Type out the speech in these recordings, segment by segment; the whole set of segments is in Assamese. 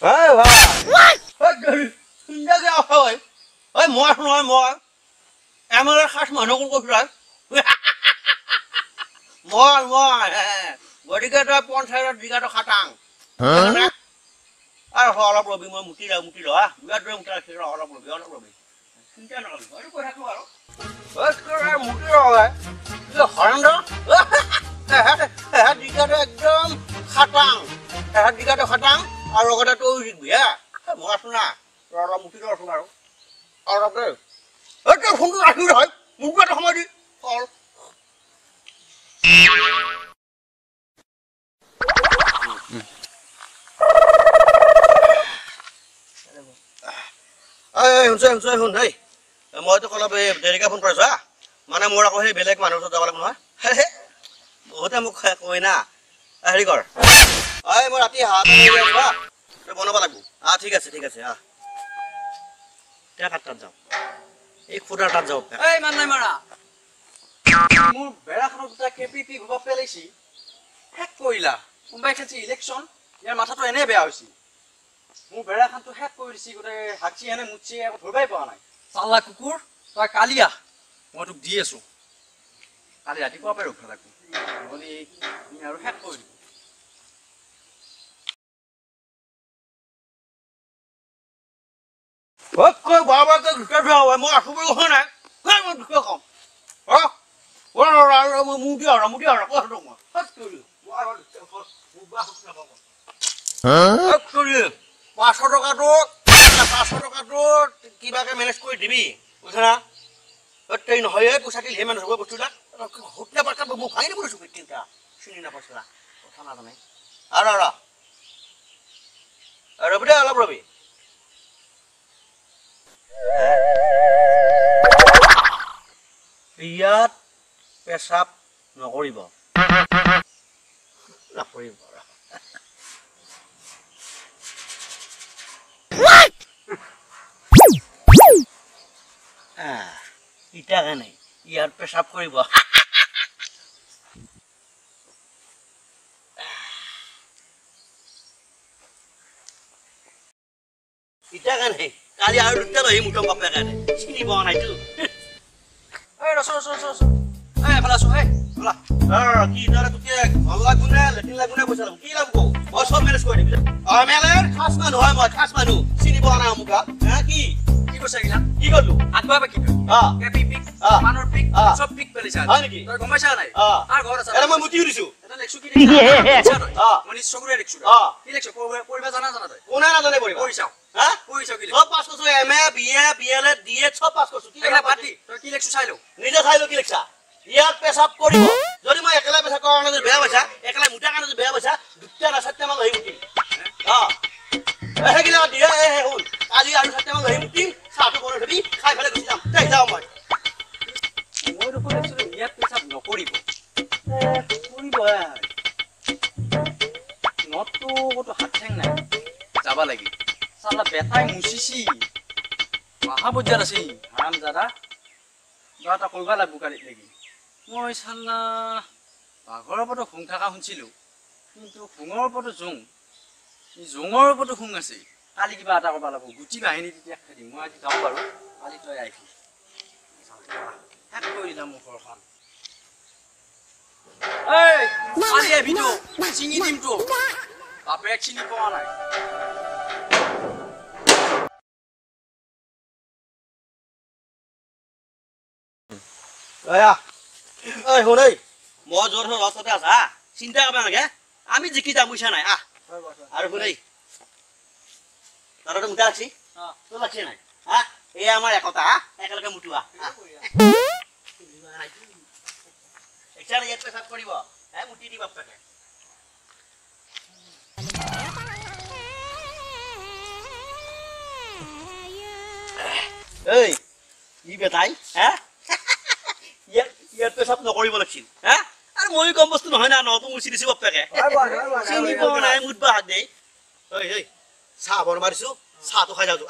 Ê bà. Nhớ cái thôi. Ơi mua nói mua. Em ơi khách mà nó cũng có rồi. Mua. Godiga to ponsai diga to khatang. Hả? À họ làm rồi bị mua một tí rồi á. Bây giờ chúng ta sẽ họ làm rồi. Xin chào mọi người. Có thắc mắc không? Cái một tí rồi. Cái khoản đó. Diga to ekdom khatang. Diga to khatang. Aro kata to biya. Mo asuna. Ro một tí rồi xong rồi. Aro cái. Cái không có gì rồi. Một cái không đi. শুন হেই মইতো অলপ দেৰিকে ফোন কৰিছো মানে মোৰ আকৌ সেই বেলেগ মানুহৰ ওচৰত যাব লাগিব নহয় বহুতে মোক কয় না হেৰি কৰ মই ৰাতি হাত বনাব লাগিব ঠিক আছে এতিয়া কাটাত যাওঁ এই খুদাৰ তাত যাওঁ মান নাই মাৰা মোৰ বেৰাখনত দুটা কেপিপি ঘুবা পেলাইছি হেক কৰিলা কোনোবাই খাইছে ইলেকশ্যন ইয়াৰ মাথাটো এনে বেয়া হৈছে মোৰ বেৰাখনটো হেক কৰি দিছি গোটেই হাঁচি এনে মুচি ধৰিবই পৰা নাই চাল্লা কুকুৰ তই কালি আহ মই তোক দি আছো কালি ৰাতিপুৱা পাই ৰখা থাকো নহ'লে তুমি আৰু হেক কৰি দিব বাবাকে মই আছো বুলি কোৱা নাই মই দুখে কম মুদি পাঁচশ টকাটো কিবাকে মেনেজ কৰি দিবি বুজিছ না তই নহয় পইচা দিলে সেই মানুহ বস্তুবিলাক হোটেল পাৰ্কাত মোক ভাঙি দিব লৈছো তিনিটা চিনি নাপাইছিলা কথা নাজানে ৰবি দে অলপ ৰবি ইয়াত পেচাব নকৰিব ইটা কাৰণে ইয়াত পেচাব কৰিব ইটা কাৰণে কালি আৰু দুটা লৈ মুঠম বাপে কাৰণে চিনি পোৱা নাইতো কি তারা তোকে আল্লাহ গুনা লেটিন লাগুনা বসালাম কি লাভ গো ও সব ম্যানেজ করে দিবি মেলের খাস মানু হয় মই খাস মানু চিনি পোৱা না মুকা কি কৈছা গিলা কি কৰলু আতবা কি কেপিপি মানৰ পিক সব পিক পেলিছা হয় নেকি তই গমাইছা নাই আর ঘর আছে এরা মই মুতি দিছো এটা লেখছো কি দেখিছা মানে চকুৰে দেখিছো কি লেখছো পঢ়িবা জানা তই কোনা না জানে পঢ়িবা পঢ়িছাও পঢ়িছাও কি সব পাস করছো এমএ বিএ বিএলএ ডিএ সব পাস করছো কি এলা পাটি তই কি লেখছো চাইলো নিজে চাইলো কি লেখছা ইয়াত পেচাব কৰিব যদি মই একলা পেচাব কৰা কাৰণে বেয়া পাইছা একলা মুটা কাৰণে বেয়া পাইছা দুটা না চাৰটা মান হৈ মুটিম হেগিলা দিয়ে হুন কালি আৰু চাৰটা মান হৈ মুটিম চাহটো বনাই থবি খাই ফেলে গুচি যাম দেই যাওঁ মই দেখোন একচুৱেলি ইয়াত পেচাব নকৰিব নতটো কতো হাত ঠেং নাই যাব লাগি চালা বেটাই মুচিছি মহাবজাৰ আছে হাৰাম জাদা কিবা এটা কৰিব লাগিব কালিত লাগি মই চালা বাঘৰৰ ওপৰতো শুং থকা শুনিছিলোঁ কিন্তু শুঙৰ ওপৰতো জোঙৰ ওপৰতো শুং আছে কালি কিবা এটা কৰিব লাগিব গুটি বাহিনী তেতিয়া খাই দিম মই আজি যাওঁ বাৰু কালি তই আহিবি শেষ কৰি দিলাম মোৰ ঘৰখন কালি আহিবিতো চিঙি দিমতো বাপেক চিনি পোৱা নাই শুন মই য'ত ৰাস্তাতে আছা চিন্তা কৰিব নালাগে আমি জিকি যাম বুজিছা নাই আৰু শুন তাতে মুঠা লাগছি তোৰ লাগছি নাই এই আমাৰ একতা একেলগে মুঠোৱা ইয়াত পেচাব কৰিব মুঠি দি বাপেকে এই ই বেটাই ইয়াত পেচাব নকৰিব লাগিছিল আৰু মই কম বস্তু নহয় না নতো মুচি দিছো বাপেকে চিনি পোৱা নাই মুঠবা হাত দেই চাহ বনাব দিছো চাহটো খাই যাওঁতো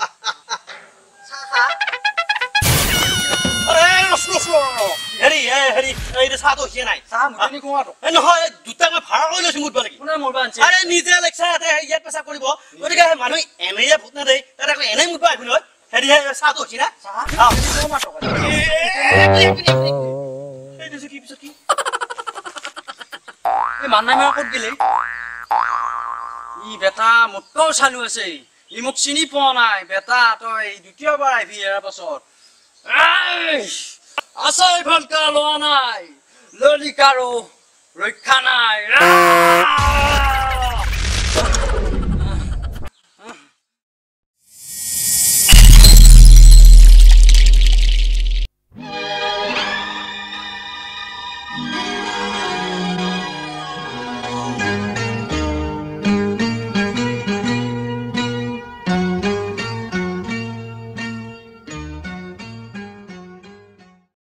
হেৰি চাহটো সিয়ে নাই নহয় দুটা তাক মই ভাড়া কৰি লৈছো মুতবা লাগি কোনে মৰবা আনছে আৰে নিজে লেকচাৰ ইয়াতে ইয়াত পেচা কৰিব গতিকে মানুহ এনেয়ে ভূত নেদেই তাত আকৌ এনেই মুতবা আহিব নহয় হেৰিহে চাহটো হৈছি না কি পিছত কি এই মানাই মাৰা ক'ত গেলে ই বেটা মোতকেও চালু আছে ই মোক চিনি পোৱা নাই বেটা তই দ্বিতীয়বাৰ আহিবি ইয়াৰ পাছত আছাই ভালকা লোৱা নাই ললিকাৰো ৰক্ষা নাই